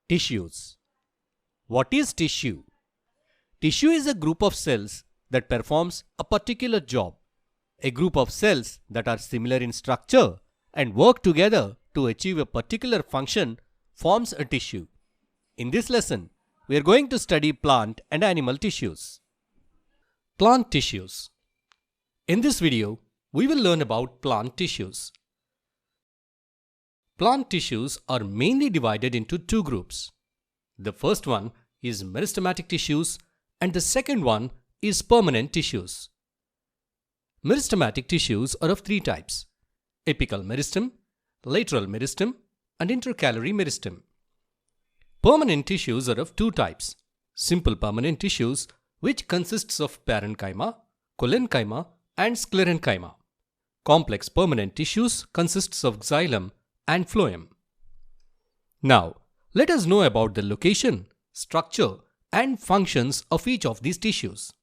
Tissues. What is tissue? Tissue is a group of cells that performs a particular job. A group of cells that are similar in structure and work together to achieve a particular function forms a tissue. In this lesson, we are going to study plant and animal tissues. Plant tissues. In this video, we will learn about plant tissues. Plant tissues are mainly divided into two groups. The first one is meristematic tissues and the second one is permanent tissues. Meristematic tissues are of three types: apical meristem, lateral meristem, and intercalary meristem. Permanent tissues are of two types: simple permanent tissues, which consists of parenchyma, collenchyma, and sclerenchyma. Complex permanent tissues consists of xylem and phloem. Now, let us know about the location, structure, and functions of each of these tissues.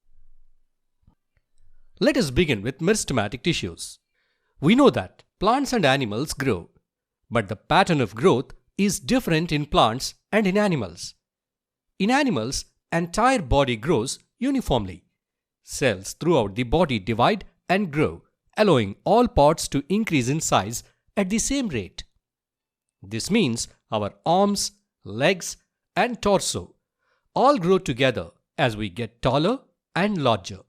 Let us begin with meristematic tissues. We know that plants and animals grow, but the pattern of growth is different in plants and in animals. In animals, entire body grows uniformly. Cells throughout the body divide and grow, allowing all parts to increase in size at the same rate. This means our arms, legs, and torso all grow together as we get taller and larger.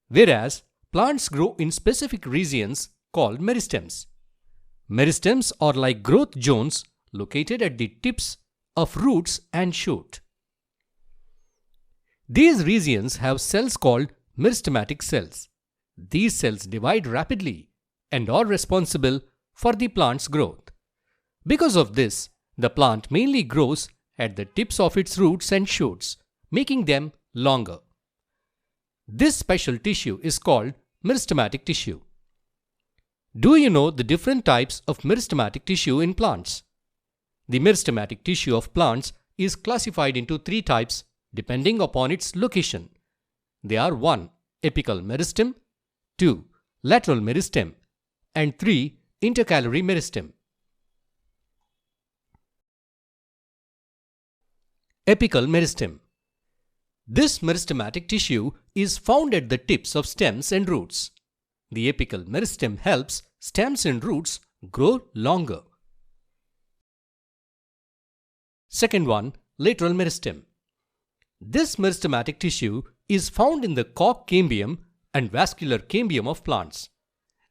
Whereas plants grow in specific regions called meristems. Meristems are like growth zones located at the tips of roots and shoot. These regions have cells called meristematic cells. These cells divide rapidly and are responsible for the plant's growth. Because of this, the plant mainly grows at the tips of its roots and shoots, making them longer. This special tissue is called meristematic tissue. Do you know the different types of meristematic tissue in plants? The meristematic tissue of plants is classified into three types depending upon its location. They are 1. Apical meristem, 2. Lateral meristem, and 3. Intercalary meristem. Apical meristem. This meristematic tissue is found at the tips of stems and roots. The apical meristem helps stems and roots grow longer. Second one, lateral meristem. This meristematic tissue is found in the cork cambium and vascular cambium of plants.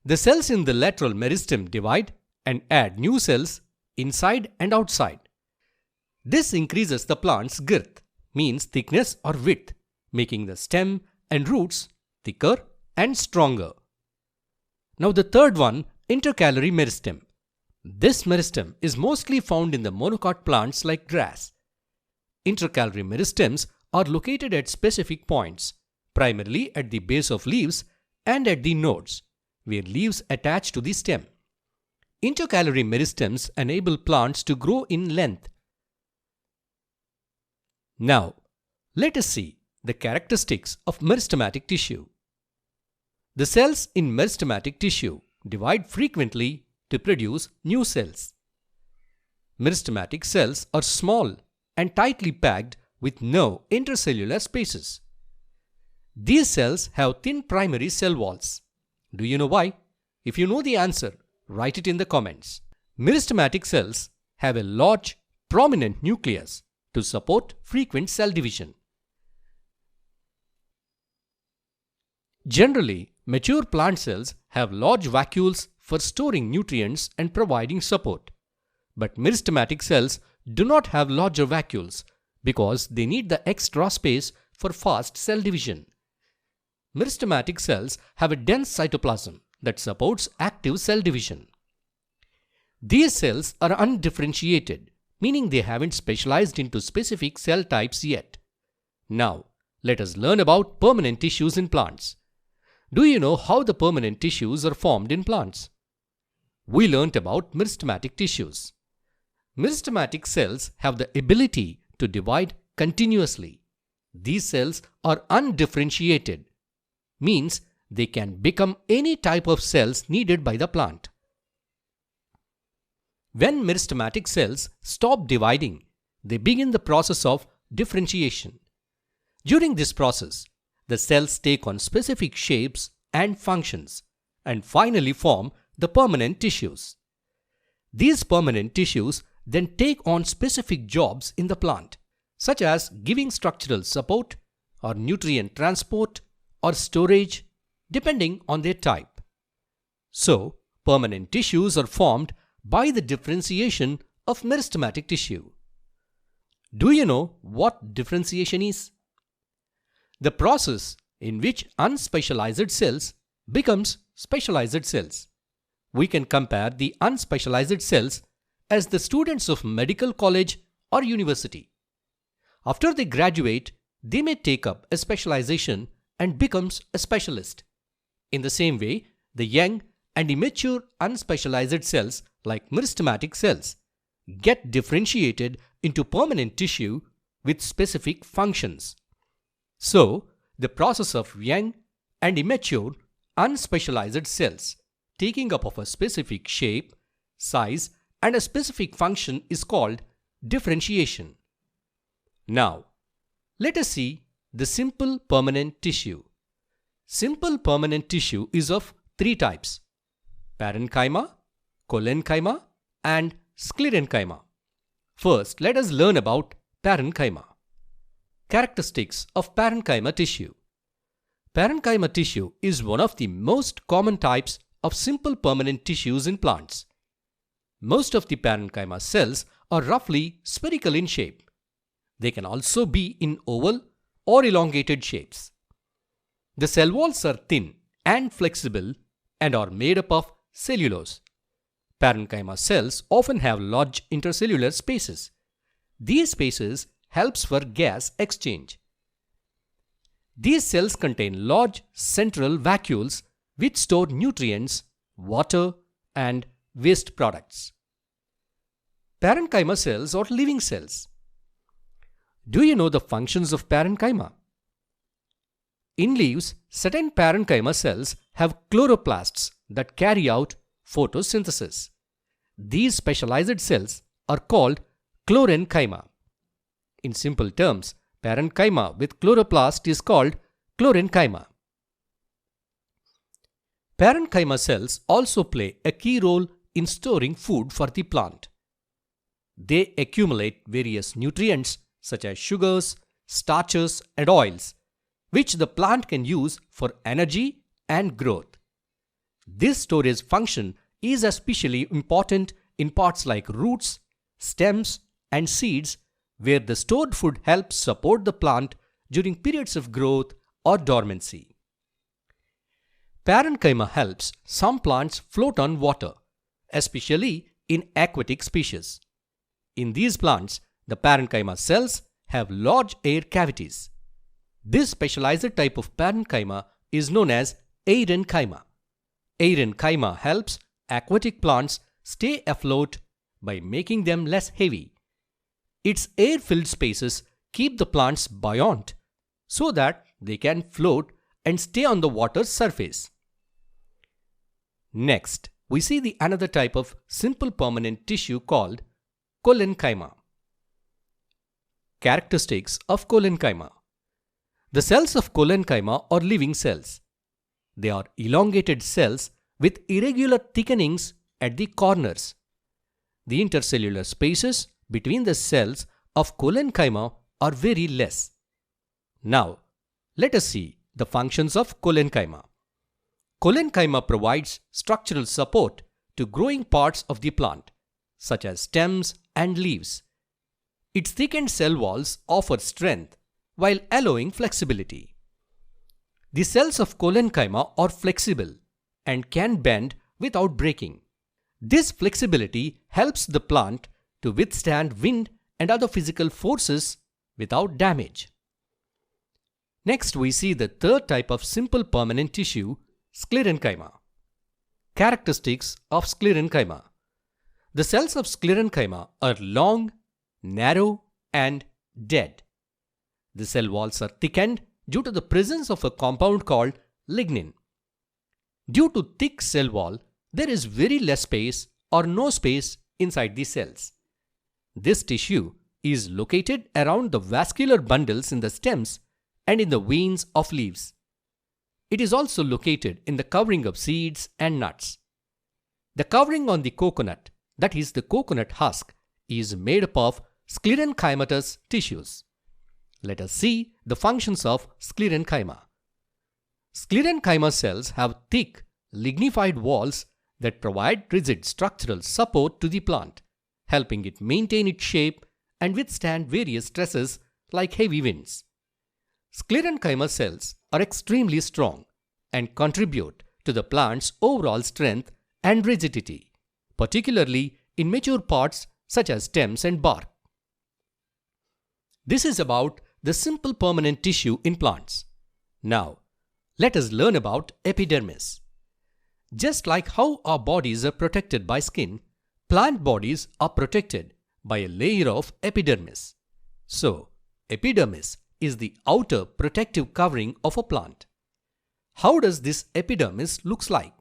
The cells in the lateral meristem divide and add new cells inside and outside. This increases the plant's girth, means thickness or width, making the stem and roots thicker and stronger. Now the third one, intercalary meristem. This meristem is mostly found in the monocot plants like grass. Intercalary meristems are located at specific points, primarily at the base of leaves and at the nodes, where leaves attach to the stem. Intercalary meristems enable plants to grow in length. Now, let us see the characteristics of meristematic tissue. The cells in meristematic tissue divide frequently to produce new cells. Meristematic cells are small and tightly packed with no intercellular spaces. These cells have thin primary cell walls. Do you know why? If you know the answer, write it in the comments. Meristematic cells have a large, prominent nucleus to support frequent cell division. Generally, mature plant cells have large vacuoles for storing nutrients and providing support. But meristematic cells do not have larger vacuoles because they need the extra space for fast cell division. Meristematic cells have a dense cytoplasm that supports active cell division. These cells are undifferentiated, meaning they haven't specialized into specific cell types yet. Now, let us learn about permanent tissues in plants. Do you know how the permanent tissues are formed in plants? We learnt about meristematic tissues. Meristematic cells have the ability to divide continuously. These cells are undifferentiated, means they can become any type of cells needed by the plant. When meristematic cells stop dividing, they begin the process of differentiation. During this process, the cells take on specific shapes and functions and finally form the permanent tissues. These permanent tissues then take on specific jobs in the plant, such as giving structural support or nutrient transport or storage, depending on their type. So, permanent tissues are formed by the differentiation of meristematic tissue. Do you know what differentiation is? The process in which unspecialized cells becomes specialized cells. We can compare the unspecialized cells as the students of medical college or university. After they graduate, they may take up a specialization and becomes a specialist. In the same way, the young and immature unspecialized cells like meristematic cells get differentiated into permanent tissue with specific functions. So, the process of young and immature unspecialized cells taking up of a specific shape, size, and a specific function is called differentiation. Now, let us see the simple permanent tissue. Simple permanent tissue is of three types: parenchyma, collenchyma, and sclerenchyma. First, let us learn about parenchyma. Characteristics of parenchyma tissue. Parenchyma tissue is one of the most common types of simple permanent tissues in plants. Most of the parenchyma cells are roughly spherical in shape. They can also be in oval or elongated shapes. The cell walls are thin and flexible and are made up of cellulose. Parenchyma cells often have large intercellular spaces. These spaces helps for gas exchange. These cells contain large central vacuoles which store nutrients, water, and waste products. Parenchyma cells are living cells. Do you know the functions of parenchyma? In leaves, certain parenchyma cells have chloroplasts that carry out photosynthesis. These specialized cells are called chlorenchyma. In simple terms, parenchyma with chloroplast is called chlorenchyma. Parenchyma cells also play a key role in storing food for the plant. They accumulate various nutrients such as sugars, starches, and oils, which the plant can use for energy and growth. This storage function is especially important in parts like roots, stems, and seeds, where the stored food helps support the plant during periods of growth or dormancy. Parenchyma helps some plants float on water, especially in aquatic species. In these plants, the parenchyma cells have large air cavities. This specialized type of parenchyma is known as aerenchyma. Aerenchyma helps aquatic plants stay afloat by making them less heavy. Its air-filled spaces keep the plants buoyant so that they can float and stay on the water's surface. Next, we see the another type of simple permanent tissue called collenchyma. Characteristics of collenchyma. The cells of collenchyma are living cells. They are elongated cells with irregular thickenings at the corners. The intercellular spaces between the cells of collenchyma are very less. Now, let us see the functions of collenchyma. Collenchyma provides structural support to growing parts of the plant, such as stems and leaves. Its thickened cell walls offer strength while allowing flexibility. The cells of collenchyma are flexible and can bend without breaking. This flexibility helps the plant to withstand wind and other physical forces without damage. Next, we see the third type of simple permanent tissue, sclerenchyma. Characteristics of sclerenchyma. The cells of sclerenchyma are long, narrow, and dead. The cell walls are thickened due to the presence of a compound called lignin. Due to thick cell wall, there is very less space or no space inside the cells. This tissue is located around the vascular bundles in the stems and in the veins of leaves. It is also located in the covering of seeds and nuts. The covering on the coconut, that is the coconut husk, is made up of sclerenchymatous tissues. Let us see the functions of sclerenchyma. Sclerenchyma cells have thick, lignified walls that provide rigid structural support to the plant, helping it maintain its shape and withstand various stresses like heavy winds. Sclerenchyma cells are extremely strong and contribute to the plant's overall strength and rigidity, particularly in mature parts such as stems and bark. This is about the simple permanent tissue in plants. Now, let us learn about epidermis. Just like how our bodies are protected by skin, plant bodies are protected by a layer of epidermis. So, epidermis is the outer protective covering of a plant. How does this epidermis looks like?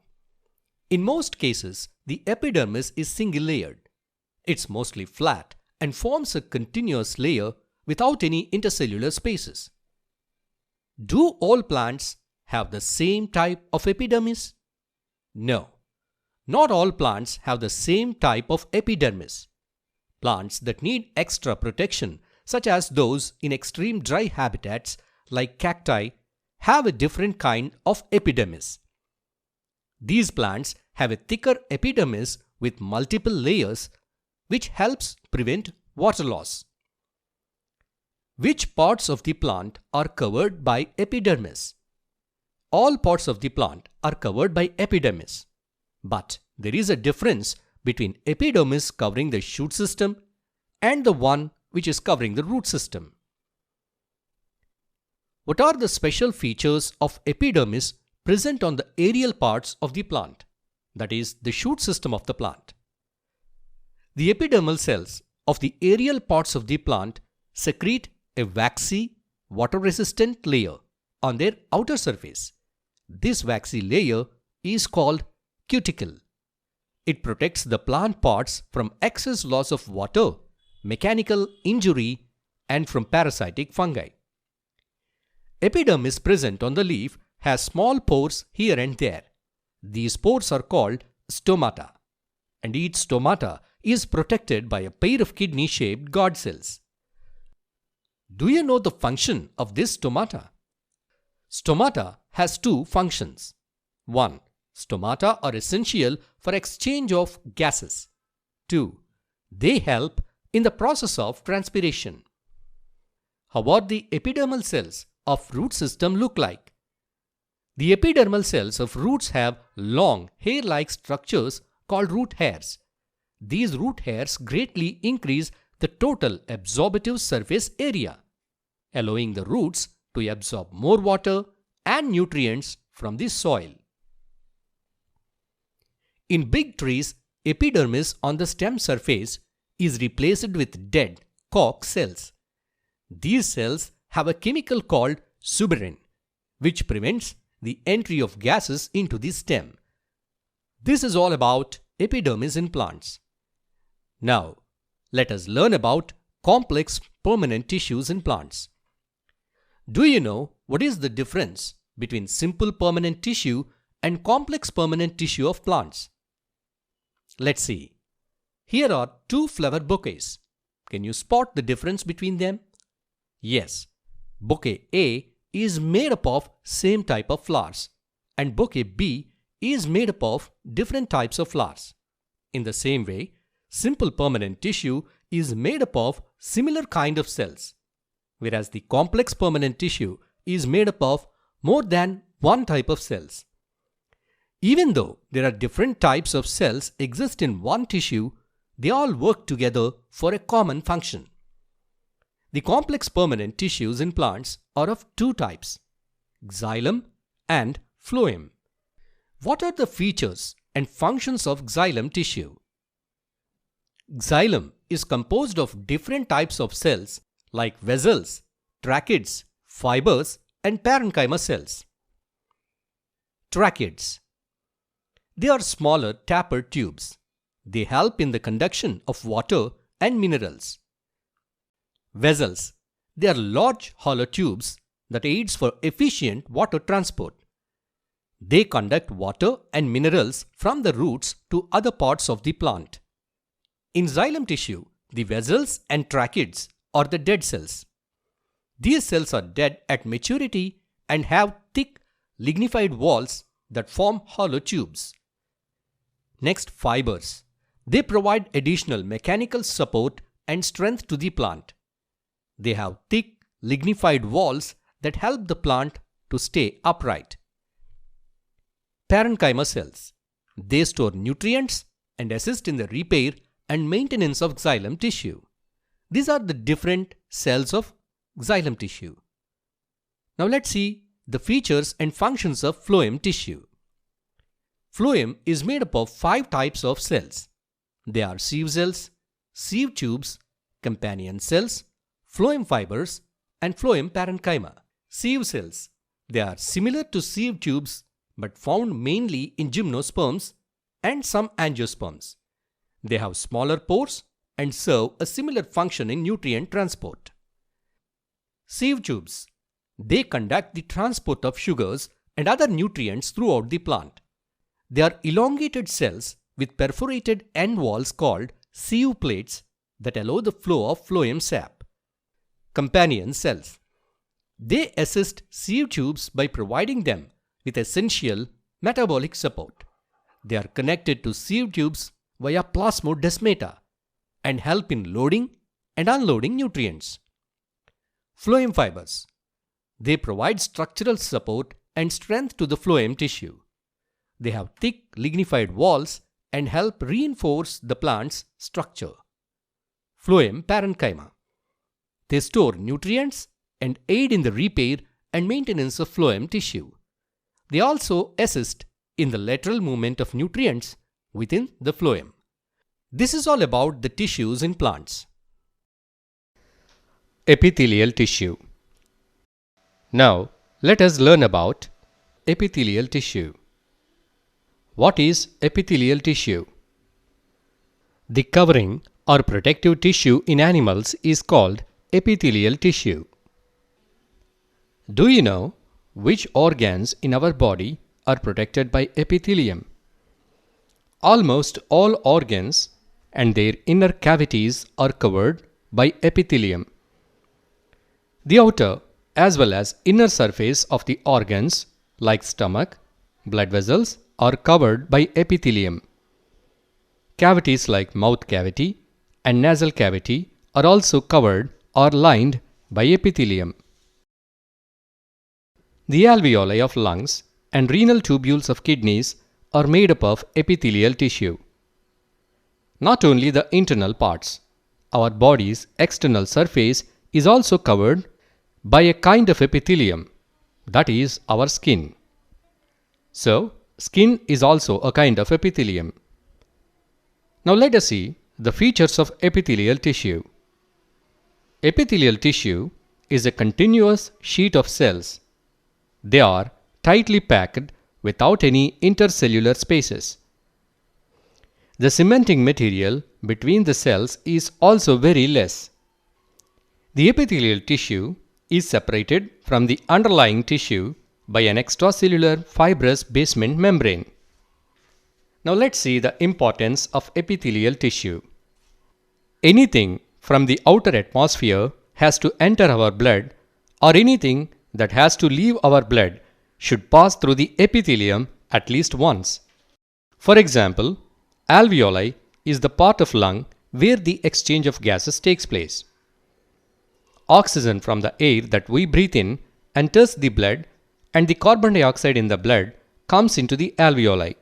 In most cases, the epidermis is single-layered. It's mostly flat and forms a continuous layer without any intercellular spaces. Do all plants have the same type of epidermis? No. Not all plants have the same type of epidermis. Plants that need extra protection, such as those in extreme dry habitats like cacti, have a different kind of epidermis. These plants have a thicker epidermis with multiple layers, which helps prevent water loss. Which parts of the plant are covered by epidermis? All parts of the plant are covered by epidermis. But there is a difference between epidermis covering the shoot system and the one which is covering the root system. What are the special features of epidermis present on the aerial parts of the plant, that is, the shoot system of the plant? The epidermal cells of the aerial parts of the plant secrete a waxy, water-resistant layer on their outer surface. This waxy layer is called cuticle. It protects the plant parts from excess loss of water, mechanical injury, and from parasitic fungi. Epidermis present on the leaf has small pores here and there. These pores are called stomata, and each stomata is protected by a pair of kidney-shaped guard cells. Do you know the function of this stomata? Stomata has two functions. 1. Stomata are essential for exchange of gases. 2. They help in the process of transpiration. How about the epidermal cells of root system look like? The epidermal cells of roots have long hair-like structures called root hairs. These root hairs greatly increase the total absorptive surface area, allowing the roots to absorb more water and nutrients from the soil. In big trees, epidermis on the stem surface is replaced with dead cork cells. These cells have a chemical called suberin, which prevents the entry of gases into the stem. This is all about epidermis in plants. Now, let us learn about complex permanent tissues in plants. Do you know what is the difference between simple permanent tissue and complex permanent tissue of plants? Let's see. Here are two flower bouquets. Can you spot the difference between them? Yes, bouquet A is made up of same type of flowers, and bouquet B is made up of different types of flowers. In the same way, simple permanent tissue is made up of similar kind of cells, whereas the complex permanent tissue is made up of more than one type of cells. Even though there are different types of cells exist in one tissue, they all work together for a common function. The complex permanent tissues in plants are of two types, xylem and phloem. What are the features and functions of xylem tissue? Xylem is composed of different types of cells like vessels, tracheids, fibers, and parenchyma cells. Tracheids. They are smaller tapered tubes. They help in the conduction of water and minerals. Vessels. They are large hollow tubes that aids for efficient water transport. They conduct water and minerals from the roots to other parts of the plant. In xylem tissue, the vessels and tracheids are the dead cells. These cells are dead at maturity and have thick lignified walls that form hollow tubes. Next, fibers. They provide additional mechanical support and strength to the plant. They have thick lignified walls that help the plant to stay upright. Parenchyma cells. They store nutrients and assist in the repair and maintenance of xylem tissue. These are the different cells of xylem tissue. Now let's see the features and functions of phloem tissue. Phloem is made up of 5 types of cells. They are sieve cells, sieve tubes, companion cells, phloem fibers, and phloem parenchyma. Sieve cells. They are similar to sieve tubes but found mainly in gymnosperms and some angiosperms. They have smaller pores and serve a similar function in nutrient transport. Sieve tubes. They conduct the transport of sugars and other nutrients throughout the plant. They are elongated cells with perforated end walls called sieve plates that allow the flow of phloem sap. Companion cells. They assist sieve tubes by providing them with essential metabolic support. They are connected to sieve tubes via plasmodesmata and help in loading and unloading nutrients. Phloem fibers. They provide structural support and strength to the phloem tissue. They have thick lignified walls and help reinforce the plant's structure. Phloem parenchyma. They store nutrients and aid in the repair and maintenance of phloem tissue. They also assist in the lateral movement of nutrients within the phloem. This is all about the tissues in plants. Epithelial tissue. Now, let us learn about epithelial tissue. What is epithelial tissue? The covering or protective tissue in animals is called epithelial tissue. Do you know which organs in our body are protected by epithelium? Almost all organs and their inner cavities are covered by epithelium. The outer as well as inner surface of the organs like stomach, blood vessels are covered by epithelium. Cavities like mouth cavity and nasal cavity are also covered or lined by epithelium. The alveoli of lungs and renal tubules of kidneys are made up of epithelial tissue. Not only the internal parts, our body's external surface is also covered by a kind of epithelium, that is our skin. So, skin is also a kind of epithelium. Now let us see the features of epithelial tissue. Epithelial tissue is a continuous sheet of cells. They are tightly packed without any intercellular spaces. The cementing material between the cells is also very less. The epithelial tissue is separated from the underlying tissue by an extracellular fibrous basement membrane. Now let's see the importance of epithelial tissue. Anything from the outer atmosphere has to enter our blood, or anything that has to leave our blood should pass through the epithelium at least once. For example, alveoli is the part of lung where the exchange of gases takes place. Oxygen from the air that we breathe in enters the blood, and the carbon dioxide in the blood comes into the alveoli.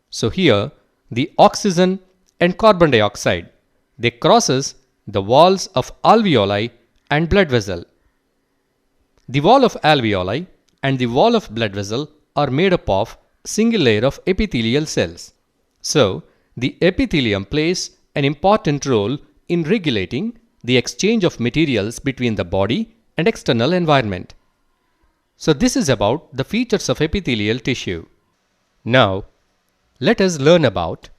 So here, the oxygen and carbon dioxide, they crosses the walls of alveoli and blood vessel. The wall of alveoli and the wall of blood vessel are made up of single layer of epithelial cells. So, the epithelium plays an important role in regulating the exchange of materials between the body and external environment. So this is about the features of epithelial tissue. Now, let us learn about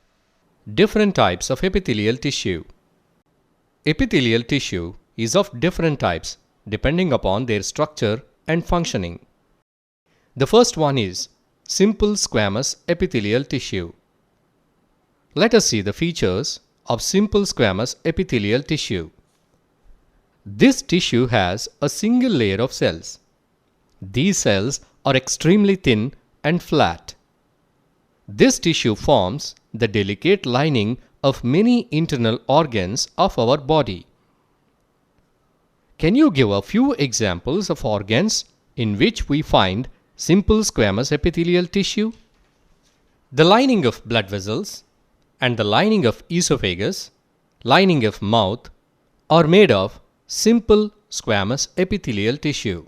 different types of epithelial tissue. Epithelial tissue is of different types depending upon their structure and functioning. The first one is simple squamous epithelial tissue. Let us see the features of simple squamous epithelial tissue. This tissue has a single layer of cells. These cells are extremely thin and flat. This tissue forms the delicate lining of many internal organs of our body. Can you give a few examples of organs in which we find simple squamous epithelial tissue? The lining of blood vessels and the lining of esophagus, lining of mouth are made of simple squamous epithelial tissue.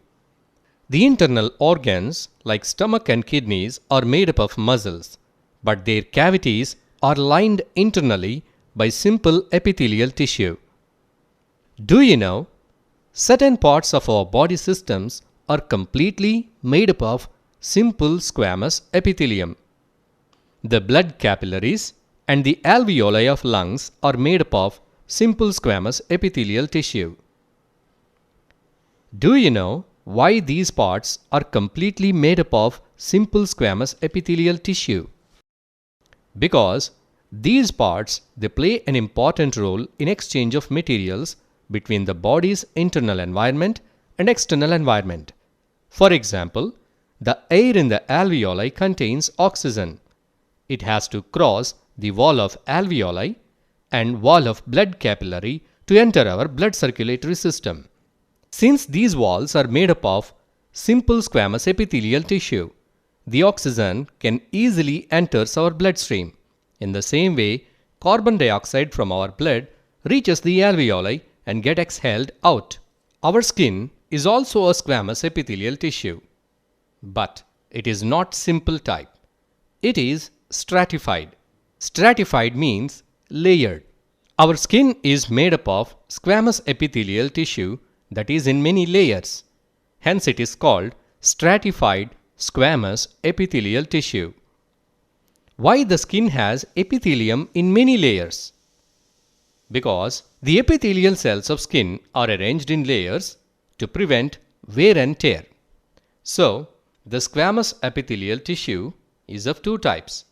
The internal organs like stomach and kidneys are made up of muscles, but their cavities are lined internally by simple epithelial tissue. Do you know, certain parts of our body systems are completely made up of simple squamous epithelium. The blood capillaries and the alveoli of lungs are made up of simple squamous epithelial tissue. Do you know why these parts are completely made up of simple squamous epithelial tissue? Because these parts, they play an important role in exchange of materials between the body's internal environment and external environment. For example, the air in the alveoli contains oxygen. It has to cross the wall of alveoli and wall of blood capillary to enter our blood circulatory system. Since these walls are made up of simple squamous epithelial tissue, the oxygen can easily enter our bloodstream. In the same way, carbon dioxide from our blood reaches the alveoli and gets exhaled out. Our skin is also a squamous epithelial tissue, but it is not simple type. It is stratified. Stratified means layered. Our skin is made up of squamous epithelial tissue that is in many layers. Hence it is called stratified squamous epithelial tissue. Why the skin has epithelium in many layers? Because the epithelial cells of skin are arranged in layers to prevent wear and tear. So, the squamous epithelial tissue is of two types.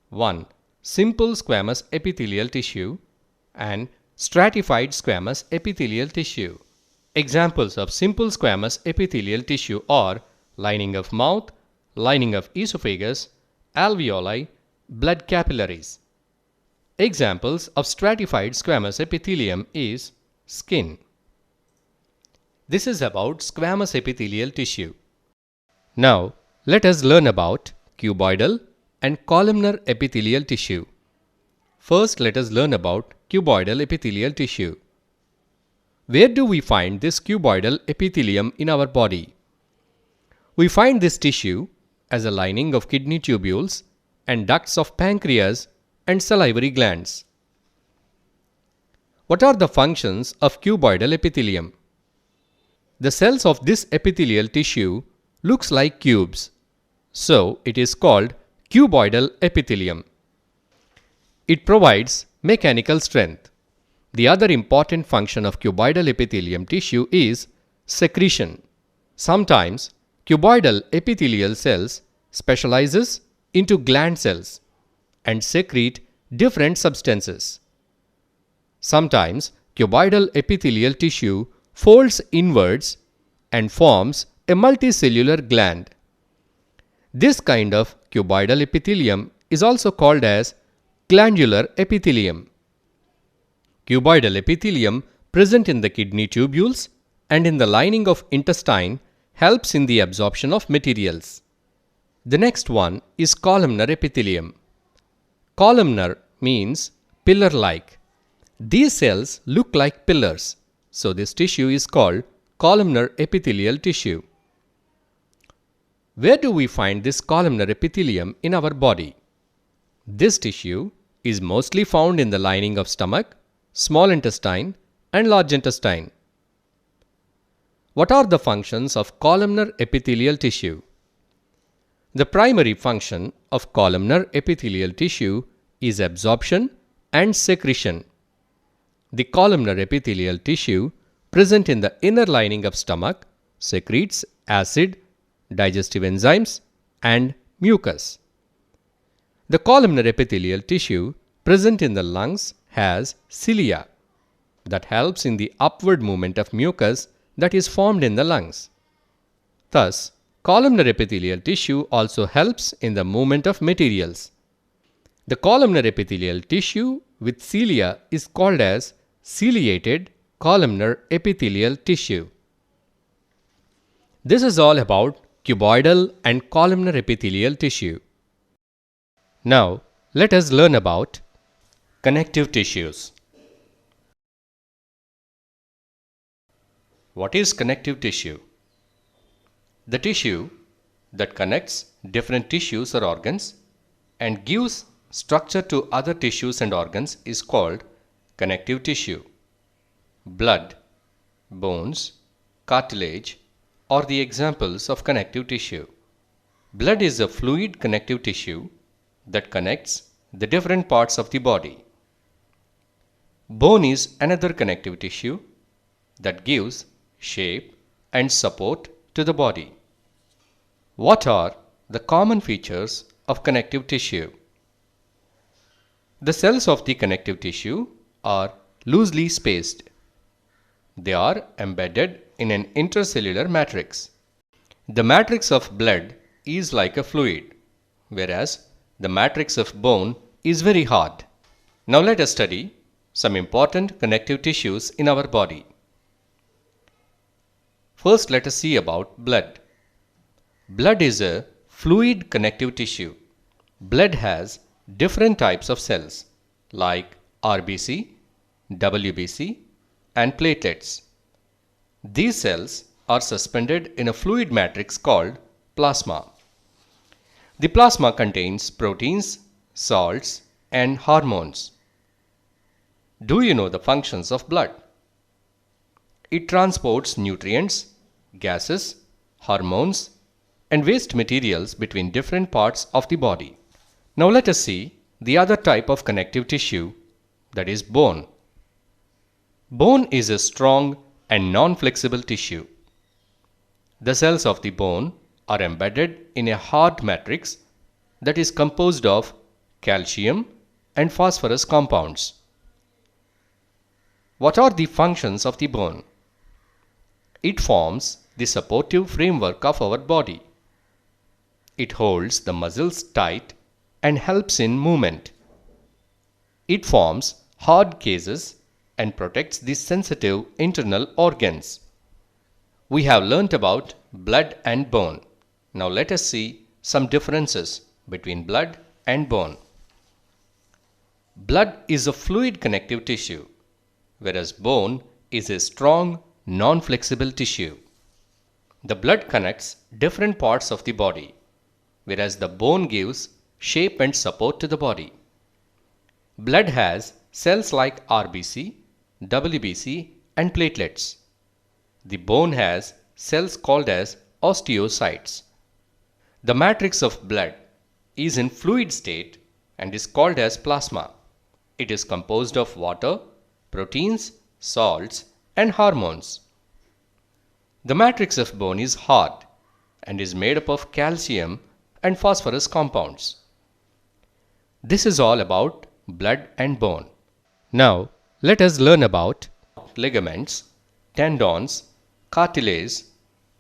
One, simple squamous epithelial tissue and stratified squamous epithelial tissue. Examples of simple squamous epithelial tissue are lining of mouth, lining of esophagus, alveoli, blood capillaries. Examples of stratified squamous epithelium is skin. This is about squamous epithelial tissue. Now, let us learn about cuboidal and columnar epithelial tissue. First, let us learn about cuboidal epithelial tissue. Where do we find this cuboidal epithelium in our body? We find this tissue as a lining of kidney tubules and ducts of pancreas and salivary glands. What are the functions of cuboidal epithelium? The cells of this epithelial tissue looks like cubes, so it is called cuboidal epithelium. It provides mechanical strength. The other important function of cuboidal epithelium tissue is secretion. Sometimes cuboidal epithelial cells specializes into gland cells and secrete different substances. Sometimes cuboidal epithelial tissue folds inwards and forms a multicellular gland. This kind of cuboidal epithelium is also called as glandular epithelium. Cuboidal epithelium present in the kidney tubules and in the lining of intestine helps in the absorption of materials. The next one is columnar epithelium. Columnar means pillar-like. These cells look like pillars, so this tissue is called columnar epithelial tissue. Where do we find this columnar epithelium in our body? This tissue is mostly found in the lining of stomach, small intestine and large intestine. What are the functions of columnar epithelial tissue? The primary function of columnar epithelial tissue is absorption and secretion. The columnar epithelial tissue present in the inner lining of stomach secretes acid, digestive enzymes, and mucus. The columnar epithelial tissue present in the lungs has cilia that helps in the upward movement of mucus that is formed in the lungs. Thus, columnar epithelial tissue also helps in the movement of materials. The columnar epithelial tissue with cilia is called as ciliated columnar epithelial tissue. This is all about cuboidal and columnar epithelial tissue. Now, let us learn about connective tissues. What is connective tissue? The tissue that connects different tissues or organs and gives structure to other tissues and organs is called connective tissue. Blood, bones, cartilage are the examples of connective tissue. Blood is a fluid connective tissue that connects the different parts of the body. Bone is another connective tissue that gives shape and support to the body. What are the common features of connective tissue? The cells of the connective tissue are loosely spaced. They are embedded in an intercellular matrix. The matrix of blood is like a fluid, whereas the matrix of bone is very hard. Now let us study some important connective tissues in our body. First, let us see about blood. Blood is a fluid connective tissue. Blood has different types of cells like RBC, WBC, and platelets. These cells are suspended in a fluid matrix called plasma. The plasma contains proteins, salts, and hormones. Do you know the functions of blood? It transports nutrients, gases, hormones, and waste materials between different parts of the body. Now let us see the other type of connective tissue, that is bone. Bone is a strong and non-flexible tissue. The cells of the bone are embedded in a hard matrix that is composed of calcium and phosphorus compounds. What are the functions of the bone? It forms the supportive framework of our body. It holds the muscles tight and helps in movement. It forms hard cases and protects the sensitive internal organs. We have learnt about blood and bone. Now let us see some differences between blood and bone. Blood is a fluid connective tissue, whereas bone is a strong, non-flexible tissue. The blood connects different parts of the body, whereas the bone gives shape and support to the body. Blood has cells like RBC, WBC, and platelets. The bone has cells called as osteocytes. The matrix of blood is in fluid state and is called as plasma. It is composed of water, proteins, salts, and hormones. The matrix of bone is hard and is made up of calcium and phosphorus compounds. This is all about blood and bone. Now, let us learn about ligaments, tendons, cartilage,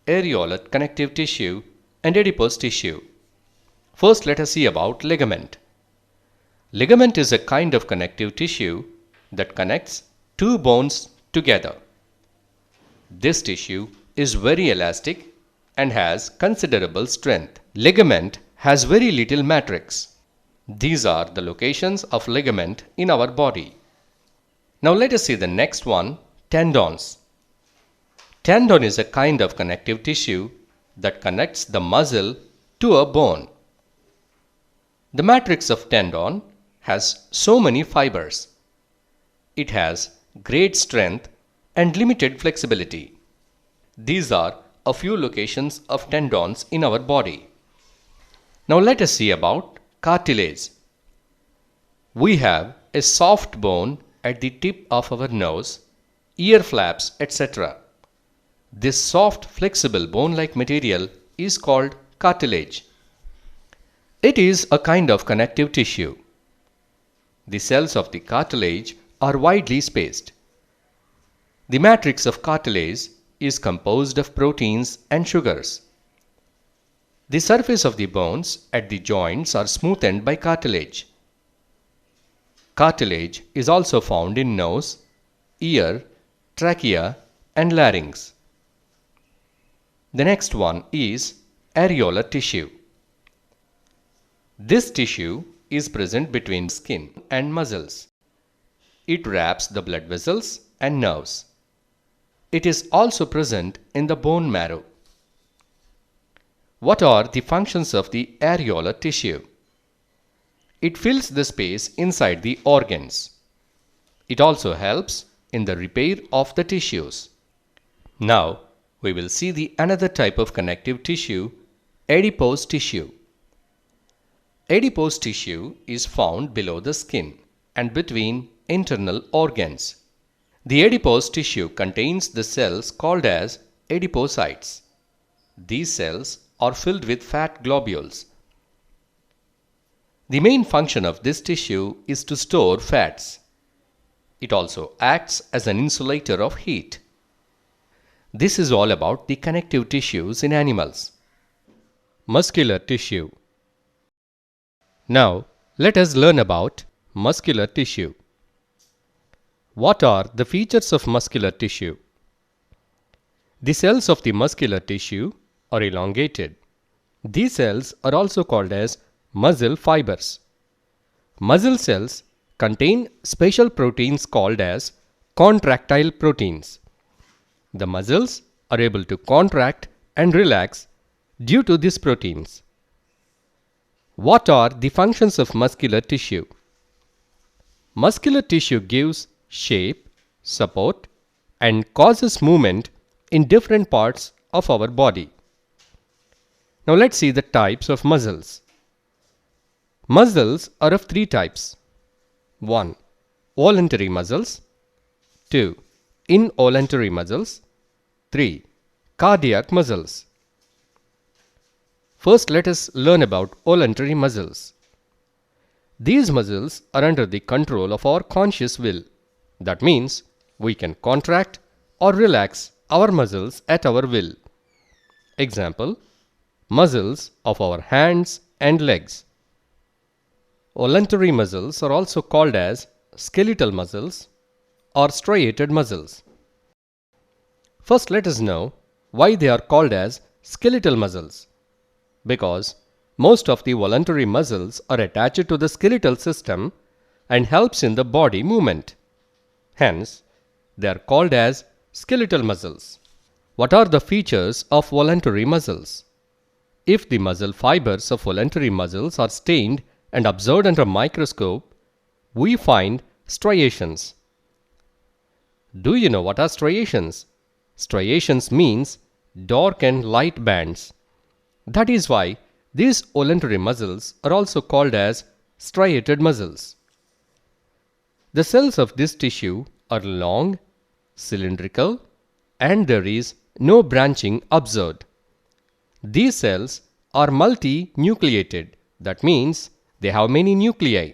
areolar connective tissue, and adipose tissue. First, let us see about ligament. Ligament is a kind of connective tissue that connects two bones together. This tissue is very elastic and has considerable strength. Ligament has very little matrix. These are the locations of ligament in our body. Now let us see the next one, tendons. Tendon is a kind of connective tissue that connects the muscle to a bone. The matrix of tendon has so many fibers. It has great strength and limited flexibility. These are a few locations of tendons in our body. Now let us see about cartilage. We have a soft bone at the tip of our nose ear flaps, etc. This soft, flexible bone-like material is called cartilage. It is a kind of connective tissue. The cells of the cartilage are widely spaced. The matrix of cartilage is composed of proteins and sugars. The surface of the bones at the joints are smoothened by cartilage. Cartilage is also found in nose, ear, trachea and larynx. The next one is areolar tissue. This tissue is present between skin and muscles. It wraps the blood vessels and nerves. It is also present in the bone marrow. What are the functions of the areolar tissue? It fills the space inside the organs. It also helps in the repair of the tissues. Now, we will see the another type of connective tissue, adipose tissue. Adipose tissue is found below the skin and between internal organs. The adipose tissue contains the cells called as adipocytes. These cells are filled with fat globules. The main function of this tissue is to store fats. It also acts as an insulator of heat. This is all about the connective tissues in animals. Muscular tissue. Now, let us learn about muscular tissue. What are the features of muscular tissue? The cells of the muscular tissue are elongated. These cells are also called as muscle fibers. Muscle cells contain special proteins called as contractile proteins. The muscles are able to contract and relax due to these proteins. What are the functions of muscular tissue? Muscular tissue gives shape, support, and causes movement in different parts of our body. Now let's see the types of muscles. Muscles are of three types. 1. Voluntary muscles. 2. Involuntary muscles. 3. Cardiac muscles. First, let us learn about voluntary muscles. These muscles are under the control of our conscious will. That means we can contract or relax our muscles at our will. Example, muscles of our hands and legs. Voluntary muscles are also called as skeletal muscles or striated muscles. First, let us know why they are called as skeletal muscles. Because most of the voluntary muscles are attached to the skeletal system and helps in the body movement. Hence, they are called as skeletal muscles. What are the features of voluntary muscles? If the muscle fibers of voluntary muscles are stained and observed under a microscope, we find striations. Do you know what are striations? Striations means dark and light bands. That is why these voluntary muscles are also called as striated muscles. The cells of this tissue are long, cylindrical, and there is no branching observed. These cells are multinucleated. That means they have many nuclei.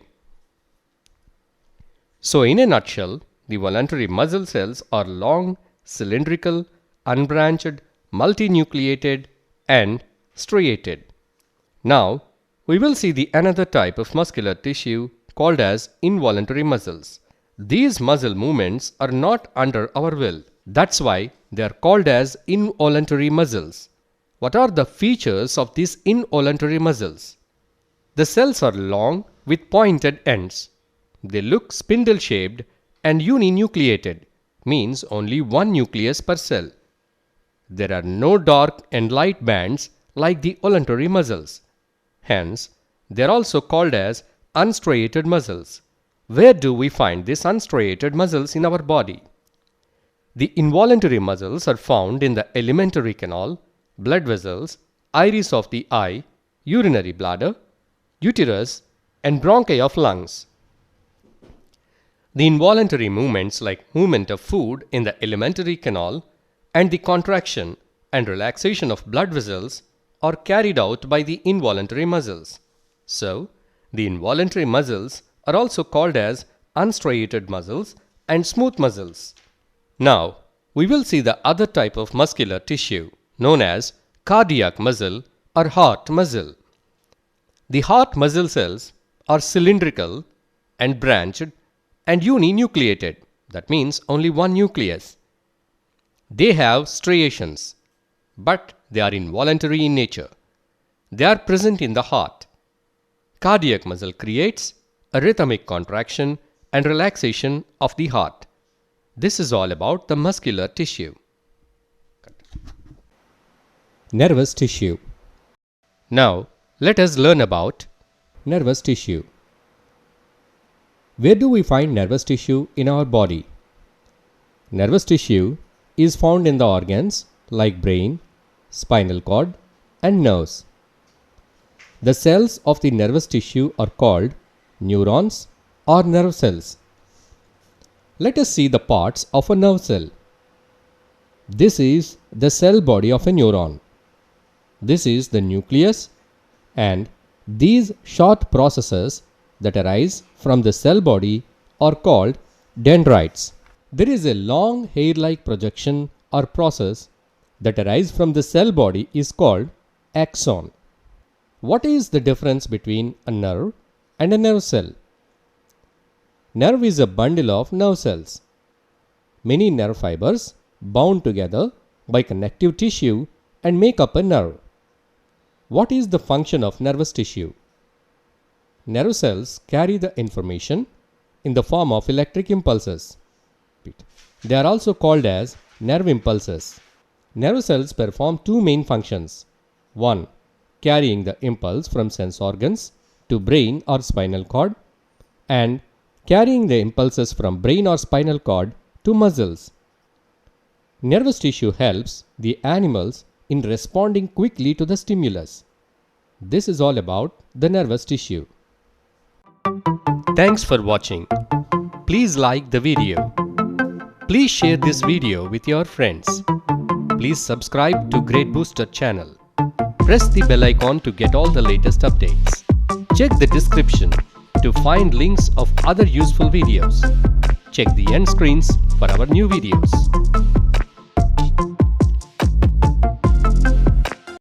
So in a nutshell, the voluntary muscle cells are long, cylindrical, unbranched, multinucleated, and striated. Now, we will see the another type of muscular tissue called as involuntary muscles. These muscle movements are not under our will. That's why they are called as involuntary muscles. What are the features of these involuntary muscles? The cells are long with pointed ends. They look spindle-shaped and uninucleated, means only one nucleus per cell. There are no dark and light bands like the voluntary muscles. Hence, they are also called as unstriated muscles. Where do we find these unstriated muscles in our body? The involuntary muscles are found in the alimentary canal, blood vessels, iris of the eye, urinary bladder, uterus, and bronchi of lungs. The involuntary movements like movement of food in the alimentary canal and the contraction and relaxation of blood vessels are carried out by the involuntary muscles. So, the involuntary muscles are also called as unstriated muscles and smooth muscles. Now, we will see the other type of muscular tissue known as cardiac muscle or heart muscle. The heart muscle cells are cylindrical and branched and uninucleated. That means only one nucleus. They have striations, but they are involuntary in nature. They are present in the heart. Cardiac muscle creates a rhythmic contraction and relaxation of the heart. This is all about the muscular tissue. Nervous tissue. Now, let us learn about nervous tissue. Where do we find nervous tissue in our body? Nervous tissue is found in the organs like brain, spinal cord, and nerves. The cells of the nervous tissue are called neurons or nerve cells. Let us see the parts of a nerve cell. This is the cell body of a neuron. This is the nucleus, and these short processes that arise from the cell body are called dendrites. There is a long hair-like projection or process that arises from the cell body is called axon. What is the difference between a nerve and a nerve cell? Nerve is a bundle of nerve cells. Many nerve fibers bound together by connective tissue and make up a nerve. What is the function of nervous tissue? Nerve cells carry the information in the form of electric impulses. They are also called as nerve impulses. Nerve cells perform two main functions. One, carrying the impulse from sense organs to brain or spinal cord, and carrying the impulses from brain or spinal cord to muscles. Nervous tissue helps the animals in responding quickly to the stimulus. This is all about the nervous tissue. Thanks for watching. Please like the video. Please share this video with your friends. Please subscribe to Grade Booster channel. Press the bell icon to get all the latest updates. Check the description to find links of other useful videos. Check the end screens for our new videos.